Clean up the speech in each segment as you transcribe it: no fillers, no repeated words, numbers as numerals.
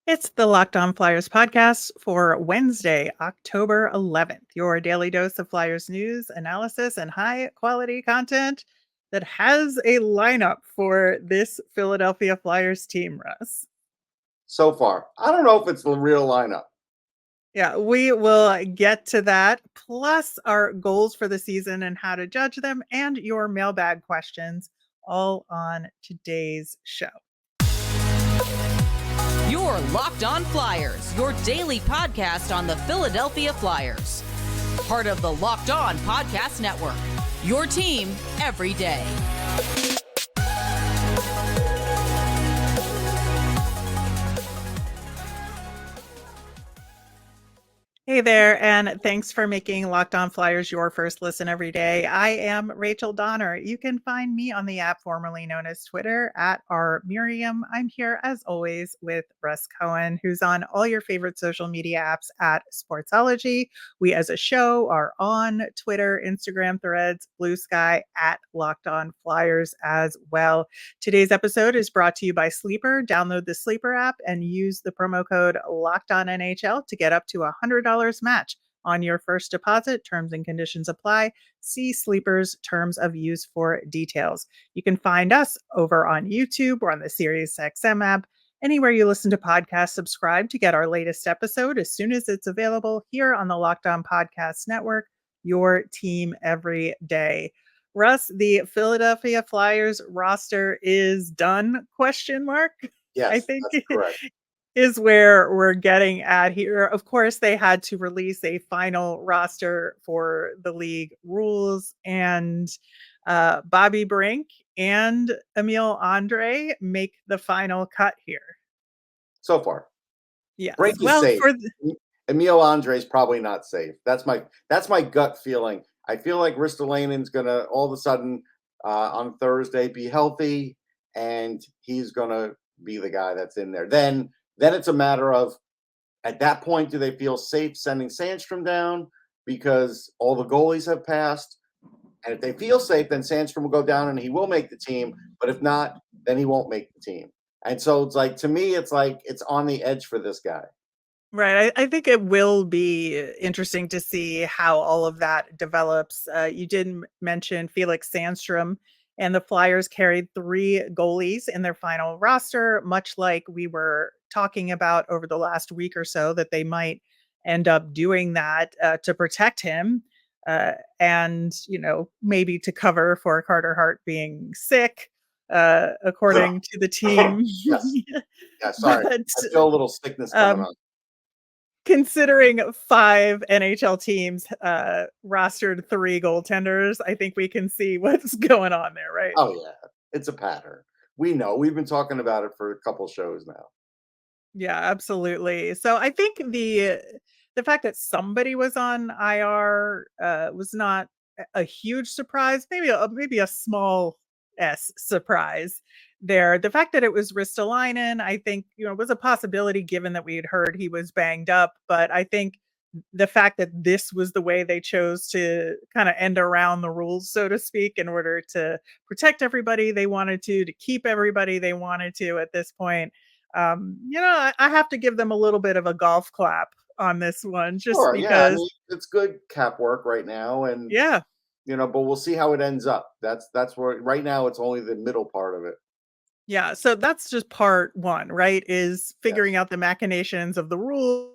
It's the Locked On Flyers podcast for Wednesday, October 11th. Your daily dose of Flyers news, analysis, and high quality content that has a lineup for this Philadelphia Flyers team, Russ. So far, I don't know if it's the real lineup. Yeah, we will get to that, plus our goals for the season and how to judge them, and your mailbag questions, all on today's show. You're Locked On Flyers, your daily podcast on the Philadelphia Flyers. Part of the Locked On Podcast Network, your team every day. Hey there, and thanks for making Locked On Flyers your first listen every day. I am Rachel Donner. You can find me on the app formerly known as Twitter at @rmiriam. I'm here as always with Russ Cohen, who's on all your favorite social media apps at Sportsology. We as a show are on Twitter, Instagram, Threads, Blue Sky at Locked On Flyers as well. Today's episode is brought to you by Sleeper. Download the Sleeper app and use the promo code LOCKEDONNHL to get up to $100 match on your first deposit. Terms and conditions apply. See Sleeper's terms of use for details. You can find us over on YouTube or on the SiriusXM app. Anywhere you listen to podcasts, subscribe to get our latest episode as soon as it's available here on the Locked On Podcast Network, your team every day. Russ, the Philadelphia Flyers roster is done? Question mark. Yes, I think that's correct. is where we're getting at here. Of course, they had to release a final roster for the league rules, and Bobby Brink and Emil Andre make the final cut here. So far, Yes. Brink is Well, safe. for Emil Andre's probably not safe. That's my gut feeling. I feel like Ristolanen's gonna all of a sudden on Thursday be healthy, and he's gonna be the guy that's in there. Then it's a matter of, at that point, do they feel safe sending Sandstrom down because all the goalies have passed? And if they feel safe, then Sandstrom will go down and he will make the team. But if not, then he won't make the team. And so it's like, to me, it's like it's on the edge for this guy. Right. I think it will be interesting to see how all of that develops. You did mention Felix Sandstrom, and the Flyers carried 3 goalies in their final roster, much like we were talking about over the last week or so, that they might end up doing that to protect him and, maybe to cover for Carter Hart being sick, according to the team. Yes. Yeah, sorry. But I feel a little sickness coming on. considering 5 NHL teams rostered 3 goaltenders, I think we can see what's going on there, right? Oh, yeah. It's a pattern. We know. We've been talking about it for a couple shows now. Yeah, absolutely. So I think the fact that somebody was on IR was not a huge surprise, maybe a small S surprise there. The fact that it was Ristolainen, I think, was a possibility given that we had heard he was banged up, but I think the fact that this was the way they chose to kind of end around the rules, so to speak, in order to protect everybody they wanted to keep everybody they wanted to at this point. I have to give them a little bit of a golf clap on this one, just Sure, yeah. I because, mean, it's good cap work right now, and yeah, but we'll see how it ends up. That's where right now it's only the middle part of it. yeah. So that's just part one, right? Is figuring Yes. out the machinations of the rules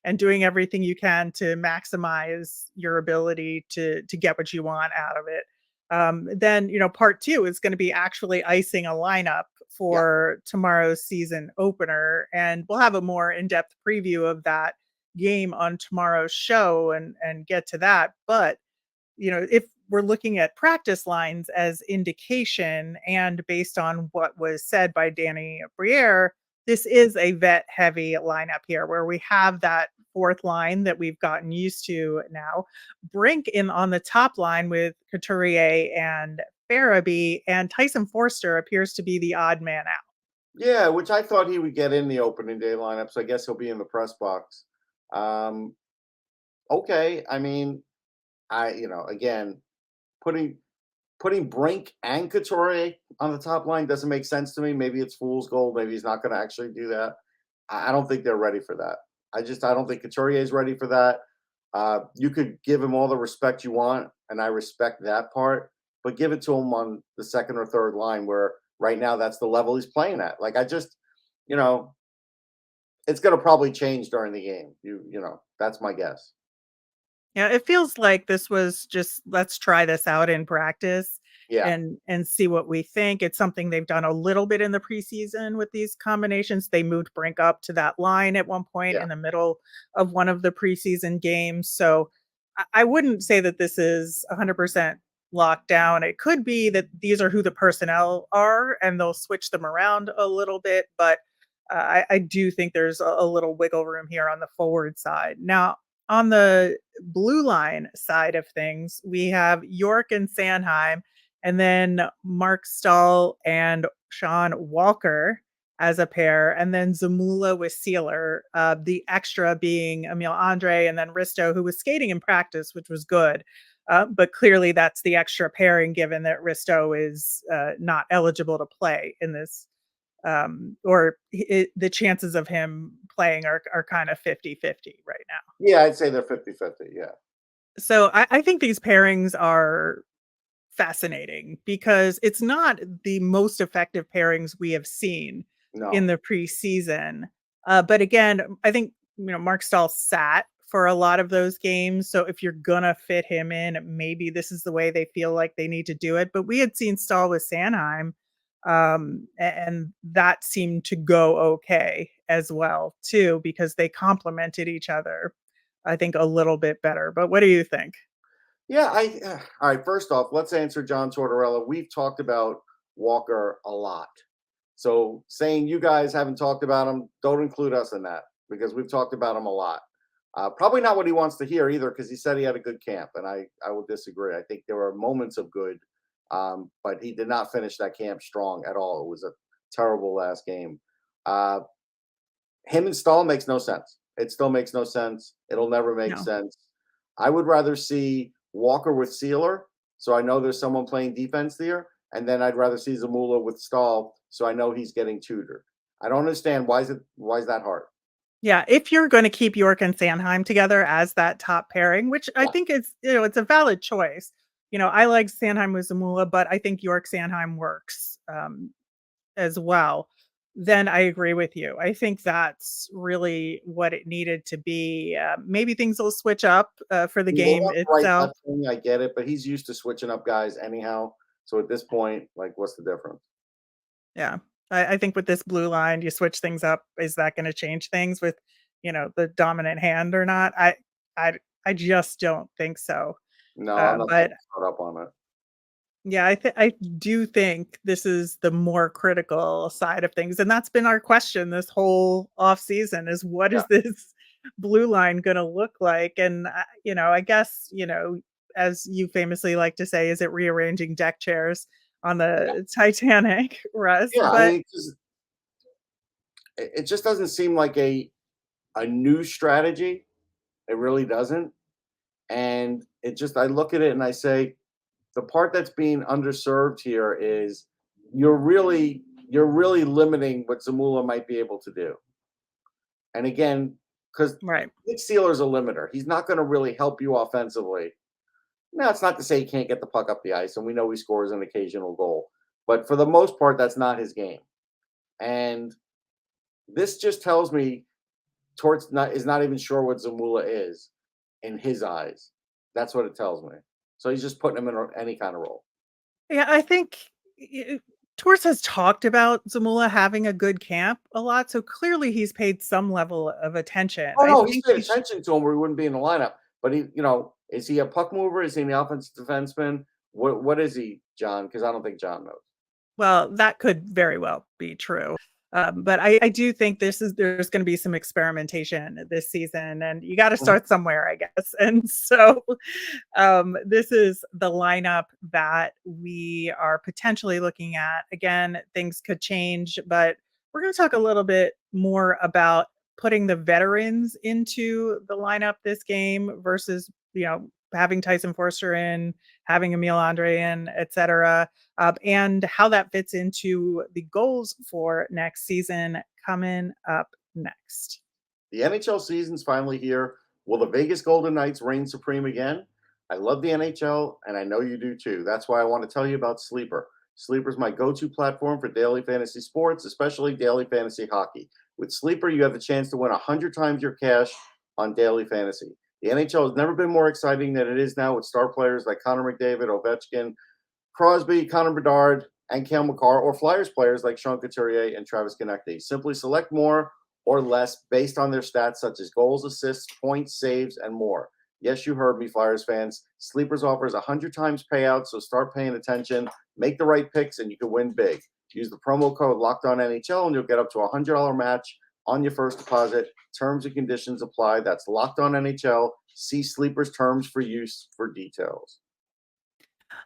and doing everything you can to maximize your ability to get what you want out of it. Then part two is going to be actually icing a lineup Yeah. for tomorrow's season opener, and we'll have a more in-depth preview of that game on tomorrow's show and get to that. But if we're looking at practice lines as indication and based on what was said by Danny Briere, this is a vet heavy lineup here where we have that fourth line that we've gotten used to now. Brink in on the top line with Couturier and Farabee, and Tyson Forster appears to be the odd man out. Yeah, which I thought he would get in the opening day lineup, so I guess he'll be in the press box. Okay, I mean, again, putting Brink and Couturier on the top line doesn't make sense to me. Maybe it's fool's gold. Maybe he's not going to actually do that. I don't think they're ready for that. I don't think Couturier is ready for that. You could give him all the respect you want, and I respect that part, but give it to him on the second or third line where right now that's the level he's playing at. Like I just, you know, it's going to probably change during the game. That's my guess. Yeah, it feels like this was just, let's try this out in practice Yeah, and see what we think. It's something they've done a little bit in the preseason with these combinations. They moved Brink up to that line at one point yeah, in the middle of one of the preseason games. So I wouldn't say that this is 100% locked down. It could be that these are who the personnel are and they'll switch them around a little bit, but I do think there's a little wiggle room here on the forward side. Now, on the blue line side of things, we have York and Sanheim, and then Mark Stahl and Sean Walker as a pair, and then Zamula with Sealer. The extra being Emil Andre, and then Risto, who was skating in practice, which was good. But clearly, that's the extra pairing, given that Risto is not eligible to play in this, the chances of him playing are kind of 50-50 right now. yeah. I'd say they're 50-50. Yeah, So I think these pairings are fascinating because it's not the most effective pairings we have seen in no, the preseason. But again, I think Mark Stahl sat for a lot of those games. So if you're gonna fit him in, maybe this is the way they feel like they need to do it. But we had seen Stahl with Sanheim, and that seemed to go okay as well too because they complemented each other, I think, a little bit better. But what do you think? yeah. All right. First off, let's answer John Tortorella. We've talked about Walker a lot, so saying you guys haven't talked about him, don't include us in that because we've talked about him a lot. Probably not what he wants to hear either, because he said he had a good camp, and I will disagree. I think there were moments of good, but he did not finish that camp strong at all. It was a terrible last game. Uh, Him and Stahl makes no sense. It still makes no sense. It'll never make No. sense. I would rather see Walker with Sealer, so I know there's someone playing defense there, and then I'd rather see Zamula with Stahl, so I know he's getting tutored. I don't understand why is that hard? Yeah, if you're gonna keep York and Sanheim together as that top pairing, which I Yeah, think is, it's a valid choice. I like Sanheim with Zamula, but I think York Sanheim works, as well. Then I agree with you. I think that's really what it needed to be. Maybe things will switch up, for the he will game have the right itself. touching, I get it, but he's used to switching up guys anyhow. So at this point, like, what's the difference? Yeah. I think with this blue line, you switch things up. Is that gonna change things with, the dominant hand or not? I I just don't think so. No, I'm not so But caught up on it. yeah, I do think this is the more critical side of things, and that's been our question this whole off season is what Yeah, is this blue line gonna look like? And, I guess, as you famously like to say, is it rearranging deck chairs on yeah, the Titanic, Russ? yeah. I But mean, it just doesn't seem like a new strategy. It really doesn't. And I look at it and I say, the part that's being underserved here is you're really limiting what Zamula might be able to do. And again, because right. Nick Sealer's a limiter, he's not going to really help you offensively. Now, it's not to say he can't get the puck up the ice, and we know he scores an occasional goal. But for the most part, that's not his game. And this just tells me is not even sure what Zamula is in his eyes. That's what it tells me. So he's just putting him in any kind of role. Yeah, I think Torts has talked about Zamula having a good camp a lot, so clearly he's paid some level of attention. Oh I no, he's think paid attention to him where he wouldn't be in the lineup. But is he a puck mover? Is he an offensive defenseman? What is he, John? Because I don't think John knows. well, that could very well be true. But I do think there's going to be some experimentation this season, and you got to Mhm. start somewhere, I guess. And so, this is the lineup that we are potentially looking at. Again, things could change, but we're going to talk a little bit more about putting the veterans into the lineup this game versus having Tyson Forster in, having Emil Andre in, etc. And how that fits into the goals for next season coming up next. The NHL season's finally here. Will the Vegas Golden Knights reign supreme again? I love the NHL, and I know you do too. That's why I want to tell you about Sleeper. Sleeper is my go-to platform for daily fantasy sports, especially daily fantasy hockey. With Sleeper, you have the chance to win 100 times your cash on daily fantasy. The NHL has never been more exciting than it is now with star players like Connor McDavid, Ovechkin, Crosby, Connor Bedard, and Cale Makar, or Flyers players like Sean Couturier and Travis Konecny. Simply select more or less based on their stats such as goals, assists, points, saves, and more. Yes, you heard me, Flyers fans. Sleepers offers 100 times payout, so start paying attention, make the right picks, and you can win big. Use the promo code LOCKEDONNHL, and you'll get up to a $100 match on your first deposit. Terms and conditions apply. That's LOCKEDONNHL. See Sleepers terms for use for details.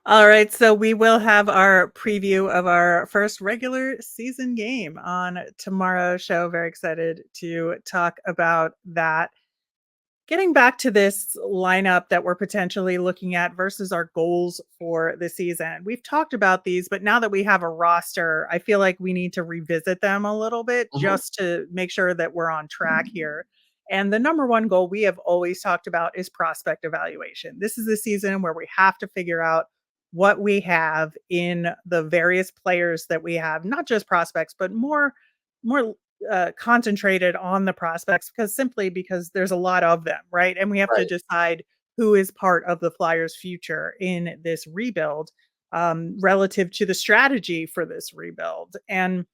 All right, so we will have our preview of our first regular season game on tomorrow's show. Very excited to talk about that. Getting back to this lineup that we're potentially looking at versus our goals for the season. We've talked about these, but now that we have a roster, I feel like we need to revisit them a little bit just to make sure that we're on track here. And the number one goal we have always talked about is prospect evaluation. This is the season where we have to figure out what we have in the various players that we have, not just prospects, but more concentrated on the prospects because there's a lot of them, right? And we have to Right. decide who is part of the Flyers' future in this rebuild relative to the strategy for this rebuild. And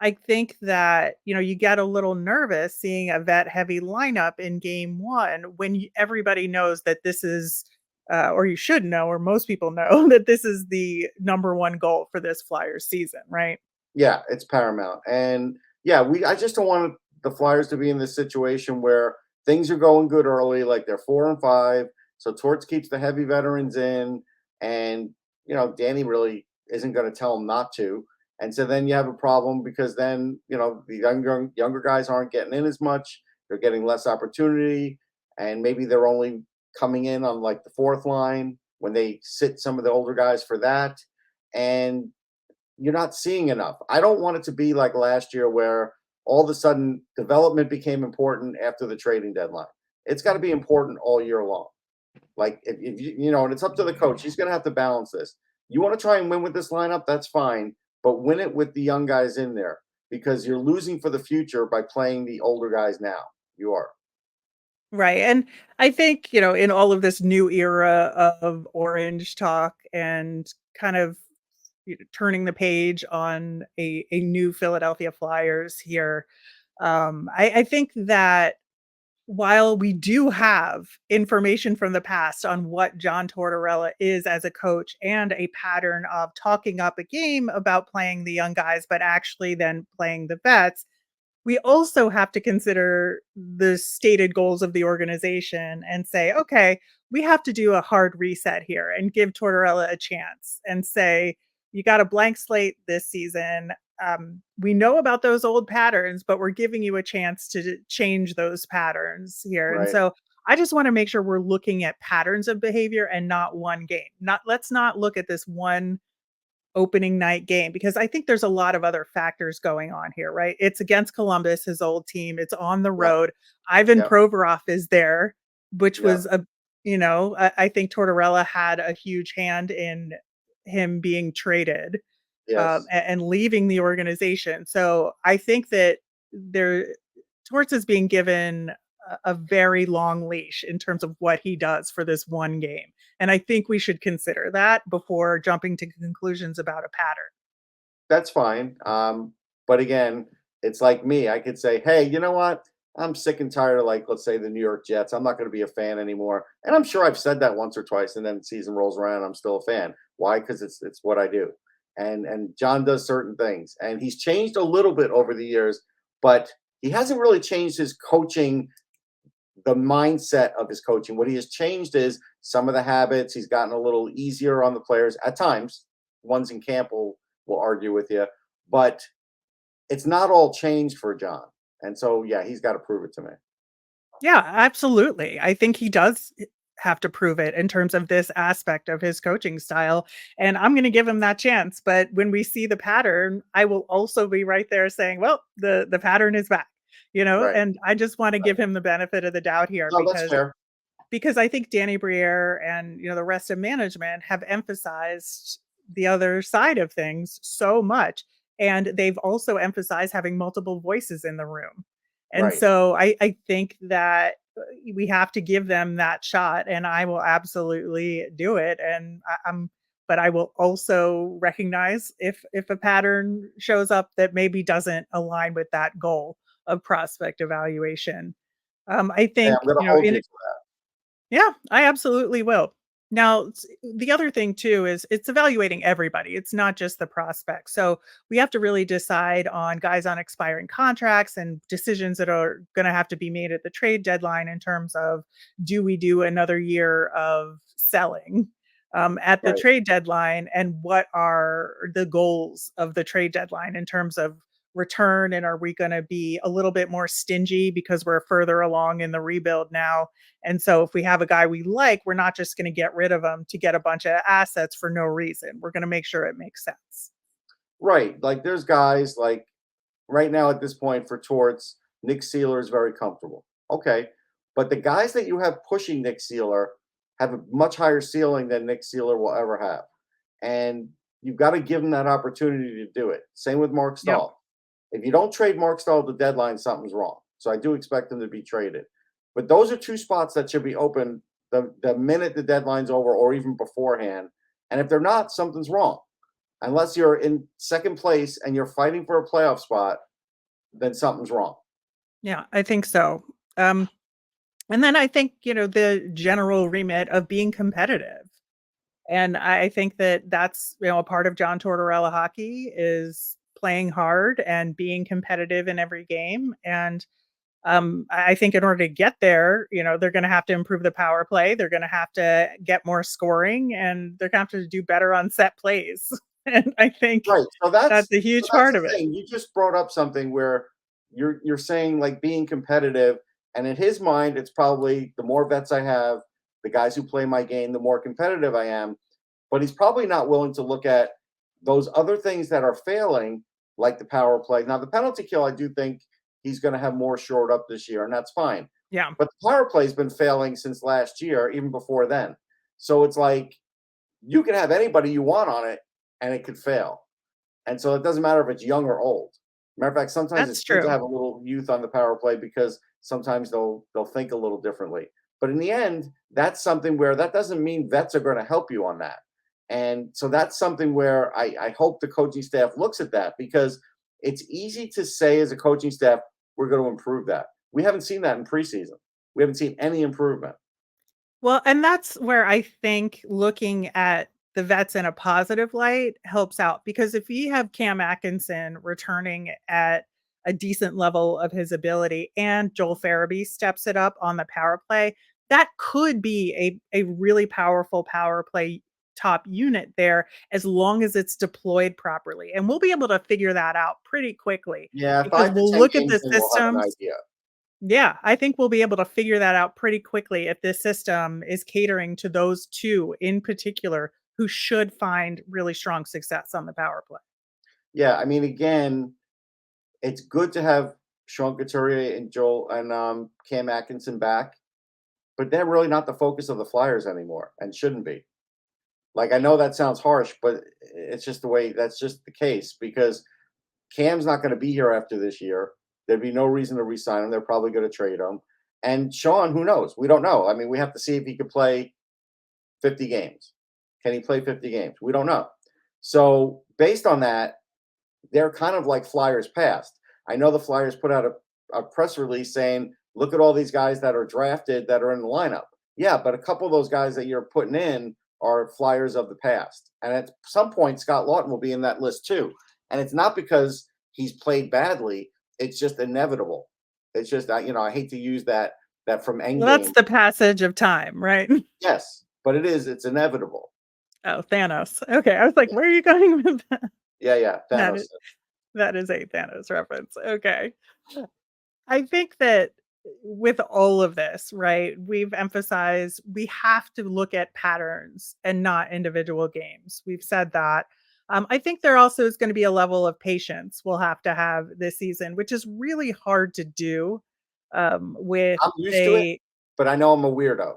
I think that, you get a little nervous seeing a vet heavy lineup in game one when everybody knows that this is, or you should know, or most people know that this is the number one goal for this Flyers season, right? Yeah, it's paramount. And yeah, I just don't want the Flyers to be in this situation where things are going good early, like they're 4-5. So Torts keeps the heavy veterans in, and Danny really isn't going to tell them not to. And so then you have a problem because then the younger guys aren't getting in as much. They're getting less opportunity, and maybe they're only coming in on like the fourth line when they sit some of the older guys for that. And you're not seeing enough. I don't want it to be like last year where all of a sudden development became important after the trading deadline. It's got to be important all year long. Like if and it's up to the coach. He's going to have to balance this. You want to try and win with this lineup, that's fine, but win it with the young guys in there because you're losing for the future by playing the older guys now. You are. Right. And I think, in all of this new era of orange talk and kind of turning the page on a new Philadelphia Flyers here, I think that while we do have information from the past on what John Tortorella is as a coach and a pattern of talking up a game about playing the young guys, but actually then playing the vets, we also have to consider the stated goals of the organization and say, okay, we have to do a hard reset here and give Tortorella a chance and say, you got a blank slate this season. We know about those old patterns, but we're giving you a chance to change those patterns here. And Right. so I just want to make sure we're looking at patterns of behavior and not one game. Let's not look at this one opening night game because I think there's a lot of other factors going on here, right? It's against Columbus, his old team. It's on the Yep. road. Ivan Yep. Provorov is there, which Yep. was I think Tortorella had a huge hand in him being traded Yes. and leaving the organization. So I think that there Torts is being given a very long leash in terms of what he does for this one game. And I think we should consider that before jumping to conclusions about a pattern. That's fine. But again, it's like me. I could say, hey, you know what? I'm sick and tired of, like, let's say the New York Jets. I'm not going to be a fan anymore. And I'm sure I've said that once or twice, and then the season rolls around, and I'm still a fan. Why? Because it's what I do. And John does certain things, and he's changed a little bit over the years, but he hasn't really changed his coaching, the mindset of his coaching. What he has changed is some of the habits. He's gotten a little easier on the players at times. Ones in camp will argue with you, but it's not all changed for John. And so, yeah, he's got to prove it to me. Yeah, absolutely. I think he does have to prove it in terms of this aspect of his coaching style. And I'm going to give him that chance. But when we see the pattern, I will also be right there saying, well, the pattern is back. Right. and I just want to give him the benefit of the doubt here No, that's fair. because I think Danny Briere and the rest of management have emphasized the other side of things so much, and they've also emphasized having multiple voices in the room. And Right. so I think that we have to give them that shot, and I will absolutely do it. And but I will also recognize if a pattern shows up that maybe doesn't align with that goal of prospect evaluation. I Yeah, think I'm gonna hold you in to that. yeah, I absolutely will. Now, the other thing too is it's evaluating everybody. It's not just the prospects. So we have to really decide on guys on expiring contracts and decisions that are going to have to be made at the trade deadline in terms of do we do another year of selling at the Right. trade deadline, and what are the goals of the trade deadline in terms of return, and are we going to be a little bit more stingy because we're further along in the rebuild now, and so if we have a guy we like, we're not just going to get rid of him to get a bunch of assets for no reason. We're going to make sure it makes sense. Right. Like there's guys like right now at this point for Torts, Nick Seeler is very comfortable. Okay. But the guys that you have pushing Nick Seeler have a much higher ceiling than Nick Seeler will ever have. And you've got to give him that opportunity to do it. Same with Mark Yep. Stahl. If you don't trade Mark Stahl at the deadline, something's wrong. So I do expect him to be traded. But those are two spots that should be open the minute the deadline's over or even beforehand. And if they're not, something's wrong. Unless you're in second place and you're fighting for a playoff spot, then something's wrong. Yeah, I think so. And then I think, the general remit of being competitive. And I think that that's, a part of John Tortorella hockey is playing hard and being competitive in every game. And I think in order to get there, they're going to have to improve the power play. They're going to have to get more scoring, and they're going to have to do better on set plays. And I think Right. that's a So huge that's part of the it. thing. You just brought up something where you're saying like being competitive, and in his mind, it's probably the more vets I have, the guys who play my game, the more competitive I am. But he's probably not willing to look at those other things that are failing, like the power play. Now, the penalty kill, I do think he's going to have more shored up this year, and that's fine. Yeah. But the power play's been failing since last year, even before then. So it's like you can have anybody you want on it, and it could fail. And so it doesn't matter if it's young or old. Matter of fact, sometimes That's it's good to true. have a little youth on the power play because sometimes they'll think a little differently. But in the end, that's something where that doesn't mean vets are going to help you on that. And so that's something where I hope the coaching staff looks at that, because it's easy to say as a coaching staff, we're going to improve that. We haven't seen that in preseason. We haven't seen any improvement. Well, and that's where I think looking at the vets in a positive light helps out, because if you have Cam Atkinson returning at a decent level of his ability and Joel Farabee steps it up on the power play, that could be a really powerful power play top unit there, as long as it's deployed properly. And we'll be able to figure that out pretty quickly Yeah, because 5 to we'll 10 look at games the in, we'll have an systems. idea. Yeah, I think we'll be able to figure that out pretty quickly if this system is catering to those two in particular who should find really strong success on the power play. Yeah, I mean, again, it's good to have Sean Couturier and Joel and Cam Atkinson back, but they're really not the focus of the Flyers anymore and shouldn't be. Like, I know that sounds harsh, but it's just the way that's just the case, because Cam's not going to be here after this year. There'd be no reason to re-sign him. They're probably going to trade him. And Sean, who knows? We don't know. I mean, we have to see if he could play 50 games. Can he play 50 games? We don't know. So based on that, they're kind of like Flyers past. I know the Flyers put out a press release saying, look at all these guys that are drafted that are in the lineup. Yeah, but a couple of those guys that you're putting in are Flyers of the past. And at some point, Scott Lawton will be in that list too. And it's not because he's played badly. It's just inevitable. It's just, I hate to use that from Well, that's Endgame. the passage of time, right? Yes, but it's inevitable. Oh, Thanos. Okay, I was like, where are you going with that? Yeah, That Thanos. is, that is a Thanos reference. Okay. I think that with all of this, right, we've emphasized we have to look at patterns and not individual games. We've said that. I think there also is going to be a level of patience we'll have to have this season, which is really hard to do with I'm used to it, a but I know I'm a weirdo.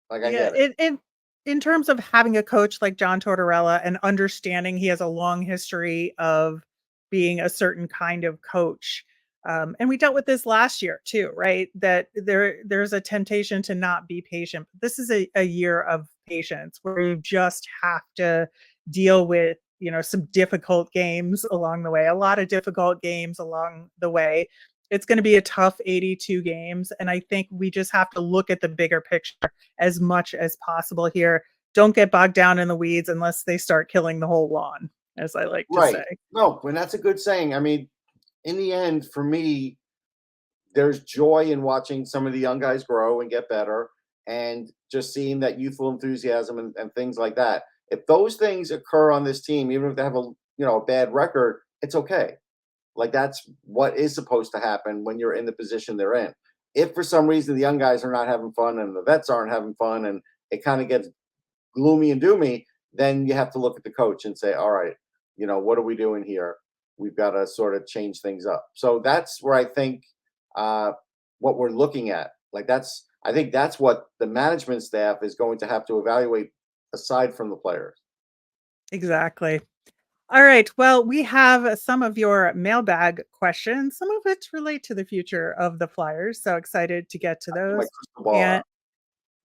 Like, I yeah, get it. in terms of having a coach like John Tortorella and understanding he has a long history of being a certain kind of coach. And we dealt with this last year too, right? That there's a temptation to not be patient. This is a year of patience where you just have to deal with, some difficult games along the way, a lot of difficult games along the way. It's going to be a tough 82 games. And I think we just have to look at the bigger picture as much as possible here. Don't get bogged down in the weeds unless they start killing the whole lawn, as I like to say. Right. No, and that's a good saying. I mean, in the end, for me, there's joy in watching some of the young guys grow and get better and just seeing that youthful enthusiasm and things like that. If those things occur on this team, even if they have a bad record, it's okay. Like, that's what is supposed to happen when you're in the position they're in. If for some reason the young guys are not having fun and the vets aren't having fun and it kind of gets gloomy and doomy, then you have to look at the coach and say, all right, what are we doing here? We've got to sort of change things up. So that's where I think uh, what we're looking at. I think that's what the management staff is going to have to evaluate aside from the players. Exactly. All right. Well, we have some of your mailbag questions, some of which relate to the future of the Flyers. So excited to get to My those. crystal ball And out.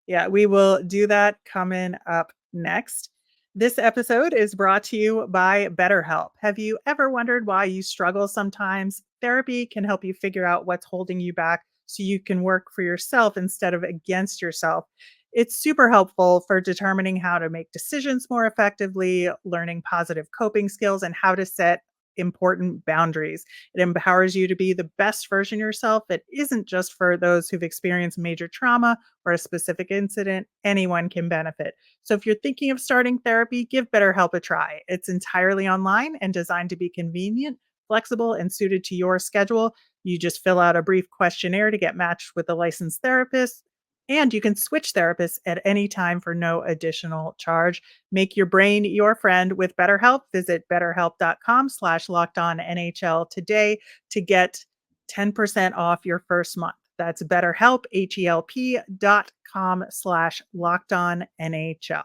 yeah, we will do that coming up next. This episode is brought to you by BetterHelp. Have you ever wondered why you struggle sometimes? Therapy can help you figure out what's holding you back so you can work for yourself instead of against yourself. It's super helpful for determining how to make decisions more effectively, learning positive coping skills, and how to set important boundaries. It empowers you to be the best version of yourself. It isn't just for those who've experienced major trauma or a specific incident. Anyone can benefit. So if you're thinking of starting therapy, give BetterHelp a try. It's entirely online and designed to be convenient, flexible, and suited to your schedule. You just fill out a brief questionnaire to get matched with a licensed therapist. And you can switch therapists at any time for no additional charge. Make your brain your friend with BetterHelp. Visit betterhelp.com/lockedonnhl today to get 10% off your first month. That's BetterHelp, HELP.com/lockedonnhl.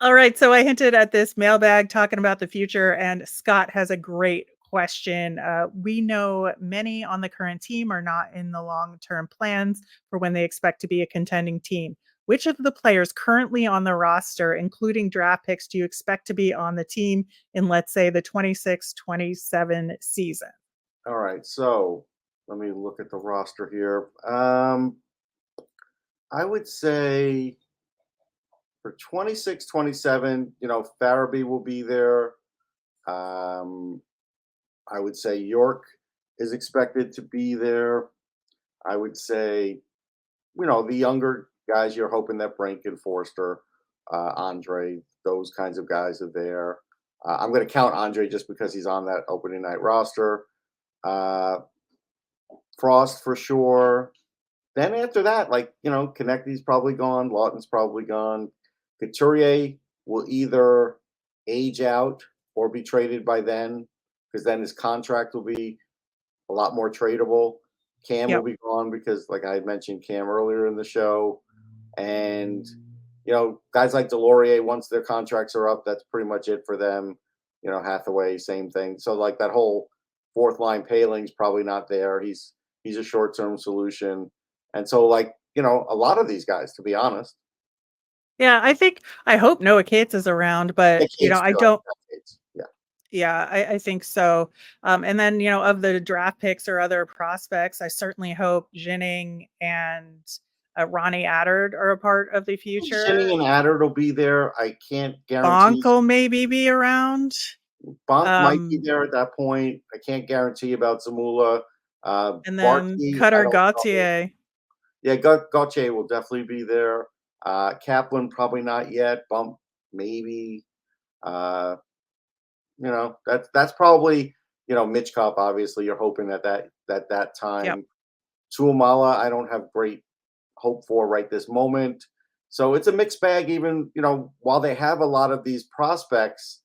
All right. So I hinted at this mailbag talking about the future, and Scott has a great question. We know many on the current team are not in the long term plans for when they expect to be a contending team. Which of the players currently on the roster, including draft picks, do you expect to be on the team in, let's say, the 26-27 season? All right. So let me look at the roster here. I would say for 26-27, Farabee will be there. Um, I would say York is expected to be there. I would say, the younger guys, you're hoping that Brink and Forster, Andre, those kinds of guys are there. I'm going to count Andre just because he's on that opening night roster. Uh, Frost for sure. Then after that, Konecny's probably gone. Lawton's probably gone. Couturier will either age out or be traded by then, because then his contract will be a lot more tradable. Cam will Yep. be gone because, like I had mentioned Cam earlier in the show. And, guys like Delorier, once their contracts are up, that's pretty much it for them. Hathaway, same thing. So, like, that whole fourth line Paling's probably not there. He's a short-term solution. And so, a lot of these guys, to be honest. Yeah, I hope Noah Cates is around, Yeah, but Cates I too. don't. Cates. Yeah. Yeah, I think so. And then, of the draft picks or other prospects, I certainly hope Jennings and Ronnie Attard are a part of the Shinning future. and Adder will be there. I can't guarantee. Bonk will maybe be around. Bonk might be Um, there at that point. I can't guarantee about Zamula. and then Barkey, I Cutter don't know. Gauthier. Yeah, Gauthier will definitely be there. Kaplan, probably not yet. Bump, maybe. Uh, that's probably, Mitch Cup, obviously. You're hoping that Yep. time. Tuamala, I don't have great hope for right this moment. So it's a mixed bag, even, while they have a lot of these prospects,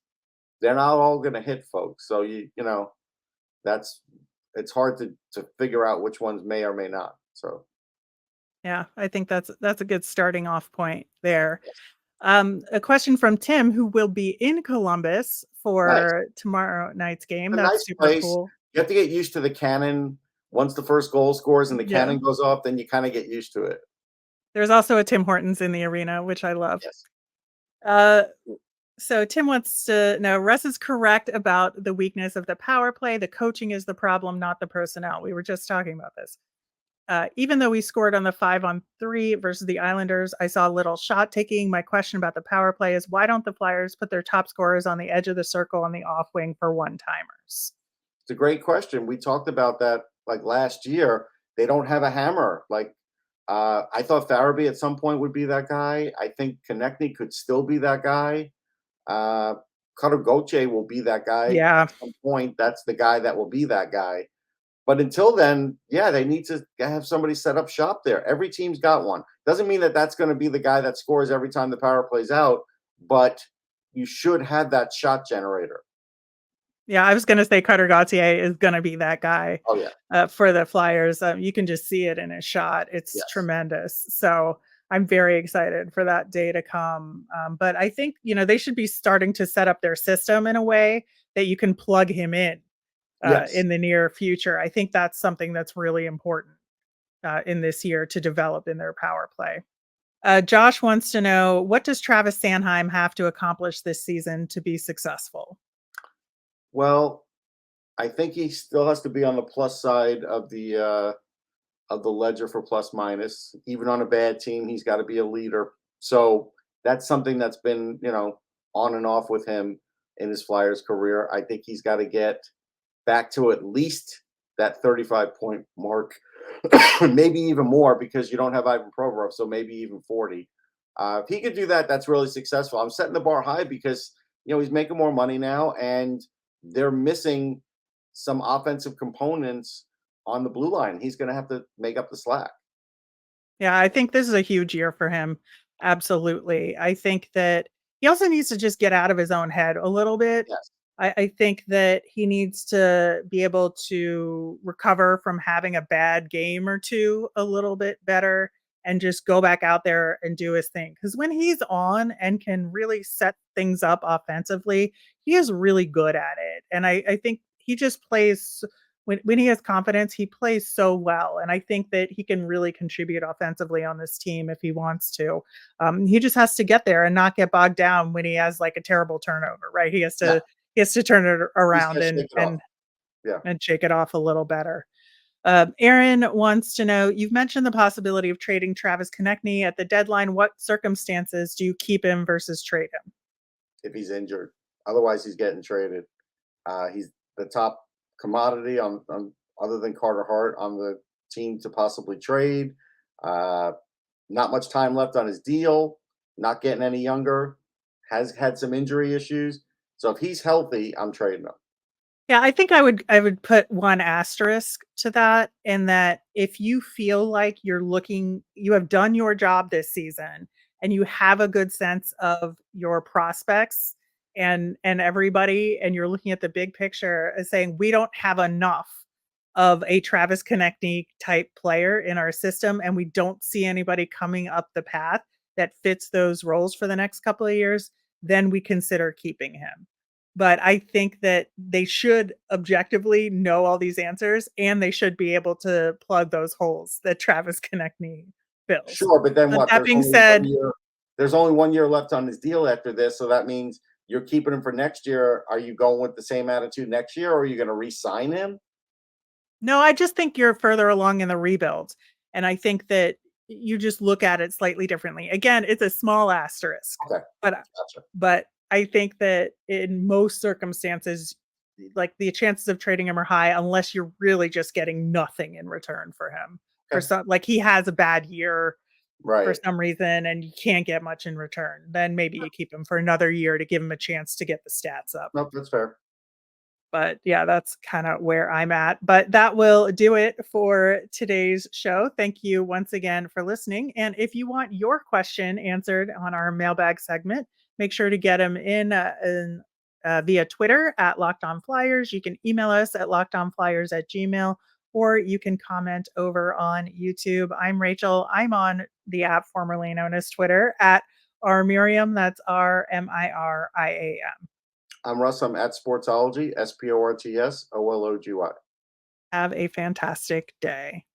they're not all going to hit, folks. So that's it's hard to figure out which ones may or may not. So Yeah, I think that's a good starting off point there. A question from Tim, who will be in Columbus nice, for tomorrow night's game. a That's nice super place. cool. You have to get used to the cannon. Once the first goal scores and the Yeah. cannon goes off, then you kind of get used to it. There's also a Tim Hortons in the arena, which I love. Yes. Uh, so Tim wants to know, Russ is correct about the weakness of the power play. The coaching is the problem, not the personnel. We were just talking about this. Even though we scored on the 5-on-3 versus the Islanders, I saw a little shot taking. My question about the power play is, why don't the Flyers put their top scorers on the edge of the circle on the off wing for one-timers? It's a great question. We talked about that like last year. They don't have a hammer. Like I thought Farabee at some point would be that guy. I think Konecny could still be that guy. Cutter Gauthier will be that guy Yeah. at some point. That's the guy that will be that guy. But until then, yeah, they need to have somebody set up shop there. Every team's got one. Doesn't mean that that's going to be the guy that scores every time the power play's out, but you should have that shot generator. Yeah, I was going to say Cutter Gauthier is going to be that guy Oh, yeah. for the Flyers. You can just see it in his shot. It's Yes. tremendous. So I'm very excited for that day to come. But I think, they should be starting to set up their system in a way that you can plug him in Yes. in the near future. I think that's something that's really important in this year to develop in their power play. Josh wants to know, what does Travis Sanheim have to accomplish this season to be successful? Well, I think he still has to be on the plus side of the ledger for plus minus. Even on a bad team, he's got to be a leader. So that's something that's been, on and off with him in his Flyers career. I think he's got to get back to at least that 35-point mark, maybe even more, because you don't have Ivan Provorov, so maybe even 40. If he could do that, that's really successful. I'm setting the bar high because, he's making more money now, and they're missing some offensive components on the blue line. He's going to have to make up the slack. Yeah, I think this is a huge year for him. Absolutely. I think that he also needs to just get out of his own head a little bit. Yes. I think that he needs to be able to recover from having a bad game or two a little bit better and just go back out there and do his thing. Because when he's on and can really set things up offensively, he is really good at it. And I think he just plays, when he has confidence, he plays so well. And I think that he can really contribute offensively on this team if he wants to. He just has to get there and not get bogged down when he has like a terrible turnover, right? He has to turn it around and shake it off a little better. Aaron wants to know, you've mentioned the possibility of trading Travis Konecny at the deadline. What circumstances do you keep him versus trade him? If he's injured. Otherwise, he's getting traded. He's the top commodity on other than Carter Hart on the team to possibly trade. Not much time left on his deal. Not getting any younger. Has had some injury issues. So if he's healthy, I'm trading him. Yeah, I think I would put one asterisk to that, in that if you feel like you have done your job this season and you have a good sense of your prospects and everybody, and you're looking at the big picture as saying, we don't have enough of a Travis Konecny type player in our system, and we don't see anybody coming up the path that fits those roles for the next couple of years, then we consider keeping him. But I think that they should objectively know all these answers, and they should be able to plug those holes that Travis Konecny fills. Sure, but then what? That being said, there's only 1 year left on his deal after this, so that means you're keeping him for next year. Are you going with the same attitude next year, or are you going to re-sign him? no, I just think you're further along in the rebuild, and I think that you just look at it slightly differently. Again, it's a small asterisk, Okay, gotcha. but I think that in most circumstances, like, the chances of trading him are high unless you're really just getting nothing in return for him. For some, like, he has a bad year for Right. some reason and you can't get much in return. Then maybe you keep him for another year to give him a chance to get the stats up. Nope, that's fair. But yeah, that's kind of where I'm at. But that will do it for today's show. Thank you once again for listening. And if you want your question answered on our mailbag segment, make sure to get them in via Twitter at LockedOnFlyers. You can email us at lockedonflyers@gmail.com, or you can comment over on YouTube. I'm Rachel. I'm on the app formerly known as Twitter at rmiriam. That's RMIRIAM. I'm Russ. I'm at Sportsology, SPORTSOLOGY. Have a fantastic day.